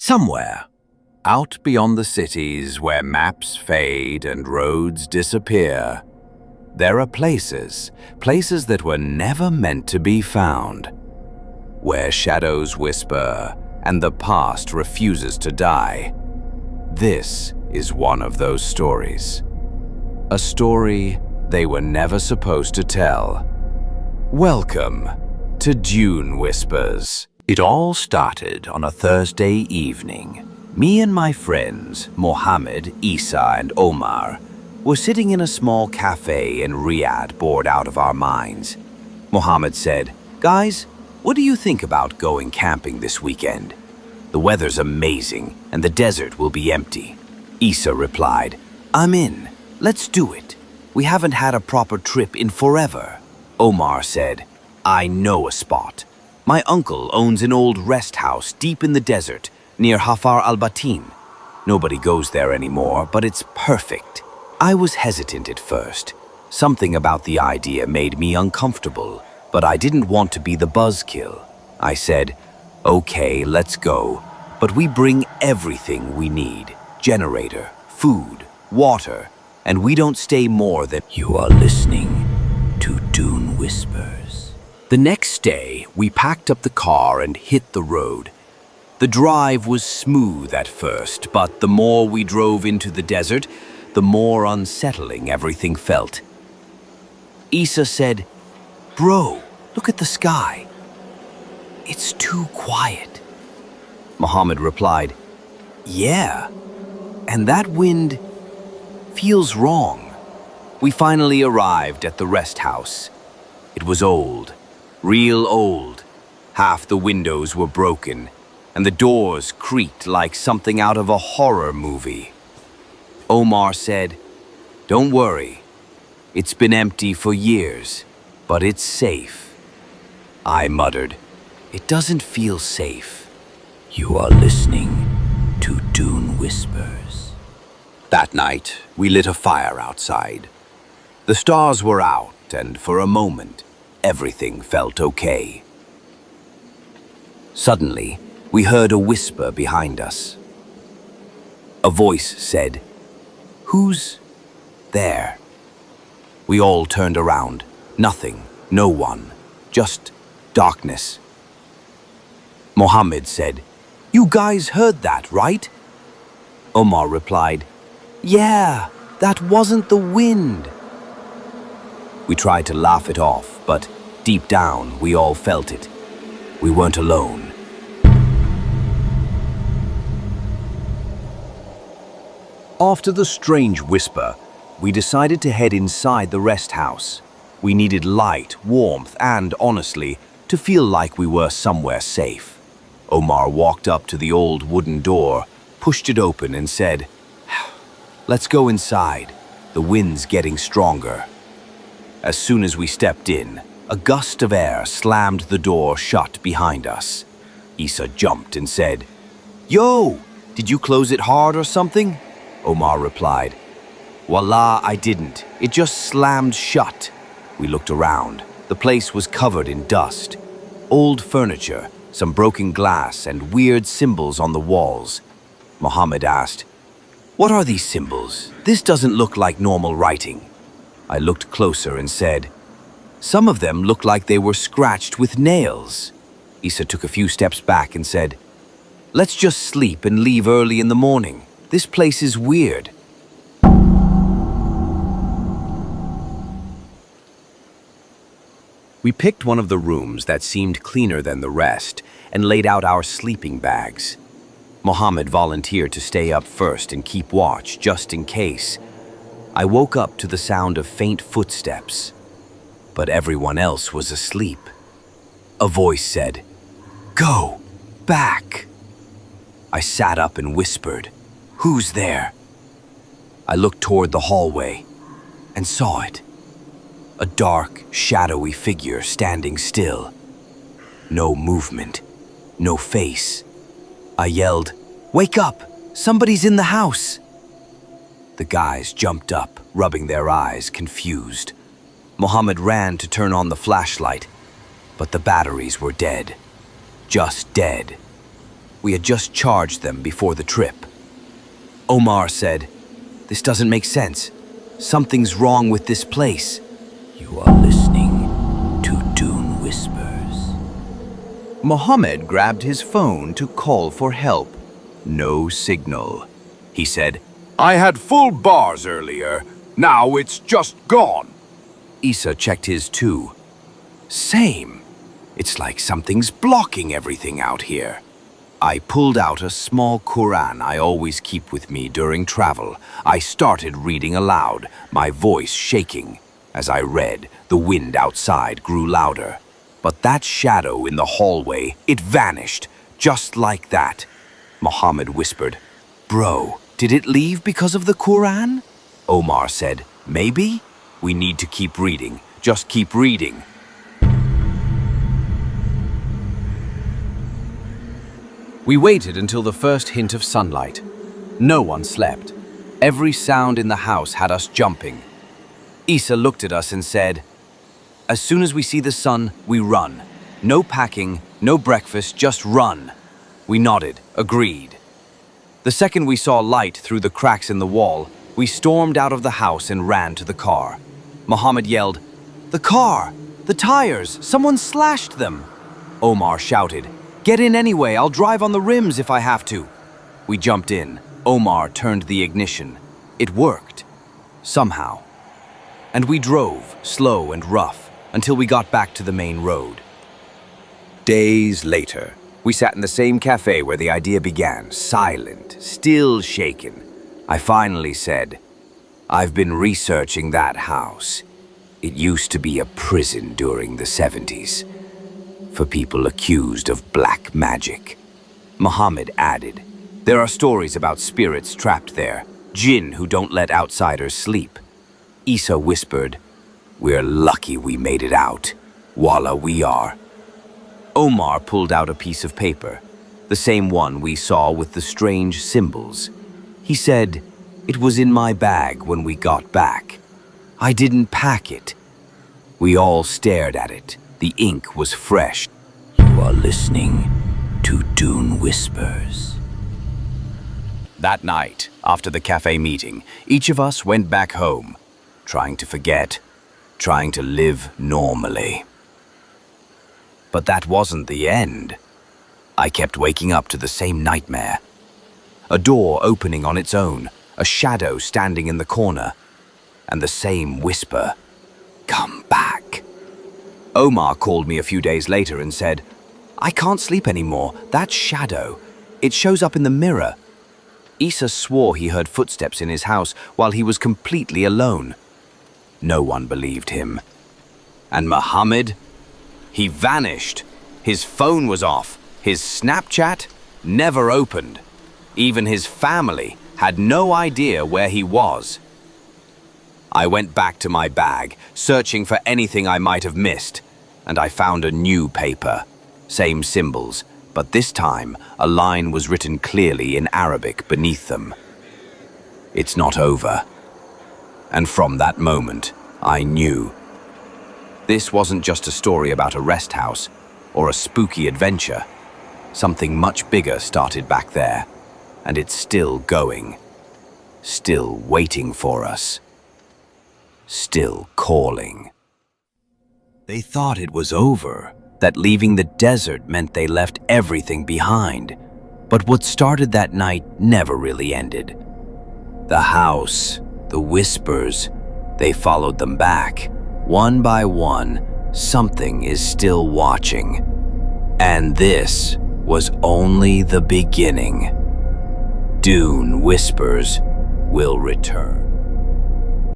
Somewhere, out beyond the cities where maps fade and roads disappear, there are places that were never meant to be found, where shadows whisper and the past refuses to die. This is one of those stories. A story they were never supposed to tell. Welcome to Dune Whispers. It all started on a Thursday evening. Me and my friends, Mohammed, Isa, and Omar, were sitting in a small cafe in Riyadh, bored out of our minds. Mohammed said, "Guys, what do you think about going camping this weekend? The weather's amazing and the desert will be empty." Isa replied, "I'm in. Let's do it. We haven't had a proper trip in forever." Omar said, "I know a spot. My uncle owns an old rest house deep in the desert near Hafar al-Batin. Nobody goes there anymore, but it's perfect." I was hesitant at first. Something about the idea made me uncomfortable, but I didn't want to be the buzzkill. I said, "Okay, let's go, but we bring everything we need. Generator, food, water, and we don't stay more than..." You are listening to Dune Whispers. The next day, we packed up the car and hit the road. The drive was smooth at first, but the more we drove into the desert, the more unsettling everything felt. Isa said, "Bro, look at the sky. It's too quiet." Mohammed replied, "Yeah, and that wind feels wrong." We finally arrived at the rest house. It was old, real old. Half the windows were broken, and the doors creaked like something out of a horror movie. Omar said, "Don't worry. It's been empty for years, but it's safe." I muttered, "It doesn't feel safe." You are listening to Dune Whispers. That night, we lit a fire outside. The stars were out, and for a moment, everything felt okay. Suddenly, we heard a whisper behind us. A voice said, "Who's there?" We all turned around. Nothing, no one, just darkness. Mohammed said, "You guys heard that, right?" Omar replied, "Yeah, that wasn't the wind." We tried to laugh it off, but deep down, we all felt it. We weren't alone. After the strange whisper, we decided to head inside the rest house. We needed light, warmth, and, honestly, to feel like we were somewhere safe. Omar walked up to the old wooden door, pushed it open, and said, "Let's go inside. The wind's getting stronger." As soon as we stepped in, a gust of air slammed the door shut behind us. Isa jumped and said, "Yo, did you close it hard or something?" Omar replied, "Wallah, I didn't. It just slammed shut." We looked around. The place was covered in dust. Old furniture, some broken glass, and weird symbols on the walls. Mohammed asked, "What are these symbols? This doesn't look like normal writing." I looked closer and said, "Some of them look like they were scratched with nails." Isa took a few steps back and said, "Let's just sleep and leave early in the morning. This place is weird." We picked one of the rooms that seemed cleaner than the rest and laid out our sleeping bags. Mohammed volunteered to stay up first and keep watch, just in case. I woke up to the sound of faint footsteps, but everyone else was asleep. A voice said, "Go back." I sat up and whispered, "Who's there?" I looked toward the hallway and saw it. A dark, shadowy figure standing still. No movement, no face. I yelled, "Wake up! Somebody's in the house!" The guys jumped up, rubbing their eyes, confused. Mohammed ran to turn on the flashlight, but the batteries were dead. Just dead. we had just charged them before the trip. Omar said, "This doesn't make sense. Something's wrong with this place." You are listening to Dune Whispers. Mohammed grabbed his phone to call for help. No signal. He said, I had full bars earlier. Now it's just gone. Issa checked his too. Same. It's like something's blocking everything out here. I pulled out a small Quran I always keep with me during travel. I started reading aloud, my voice shaking. As I read, the wind outside grew louder. But that shadow in the hallway, it vanished, just like that. Mohammed whispered, "Bro, did it leave because of the Quran?" Omar said, "Maybe. We need to keep reading. Just keep reading." We waited until the first hint of sunlight. No one slept. Every sound in the house had us jumping. Issa looked at us and said, "As soon as we see the sun, we run. No packing, no breakfast, just run." We nodded, agreed. The second we saw light through the cracks in the wall, we stormed out of the house and ran to the car. Mohammed yelled, "The car! The tires! Someone slashed them!" Omar shouted, "Get in anyway, I'll drive on the rims if I have to." We jumped in. Omar turned the ignition. It worked. Somehow. And we drove, slow and rough, until we got back to the main road. Days later, we sat in the same cafe where the idea began, silent, still shaken. I finally said, "I've been researching that house. It used to be a prison during the 70s. For people accused of black magic." Mohammed added, "There are stories about spirits trapped there, jinn who don't let outsiders sleep." Issa whispered, "We're lucky we made it out. Wallah, we are." Omar pulled out a piece of paper, the same one we saw with the strange symbols. He said, "It was in my bag when we got back. I didn't pack it." We all stared at it. The ink was fresh. You are listening to Dune Whispers. That night, after the cafe meeting, each of us went back home, trying to forget, trying to live normally. But that wasn't the end. I kept waking up to the same nightmare. A door opening on its own, a shadow standing in the corner, and the same whisper, "Come back." Omar called me a few days later and said, "I can't sleep anymore. That shadow, it shows up in the mirror." Issa swore he heard footsteps in his house while he was completely alone. No one believed him. And Mohammed? He vanished. His phone was off. His Snapchat never opened. Even his family had no idea where he was. I went back to my bag, searching for anything I might have missed, and I found a new paper. Same symbols, but this time a line was written clearly in Arabic beneath them. "It's not over." And from that moment, I knew. This wasn't just a story about a rest house or a spooky adventure. Something much bigger started back there, and it's still going. Still waiting for us. Still calling. They thought it was over, that leaving the desert meant they left everything behind. But what started that night never really ended. The house, the whispers, they followed them back. One by one, something is still watching. And this was only the beginning. Dune Whispers will return.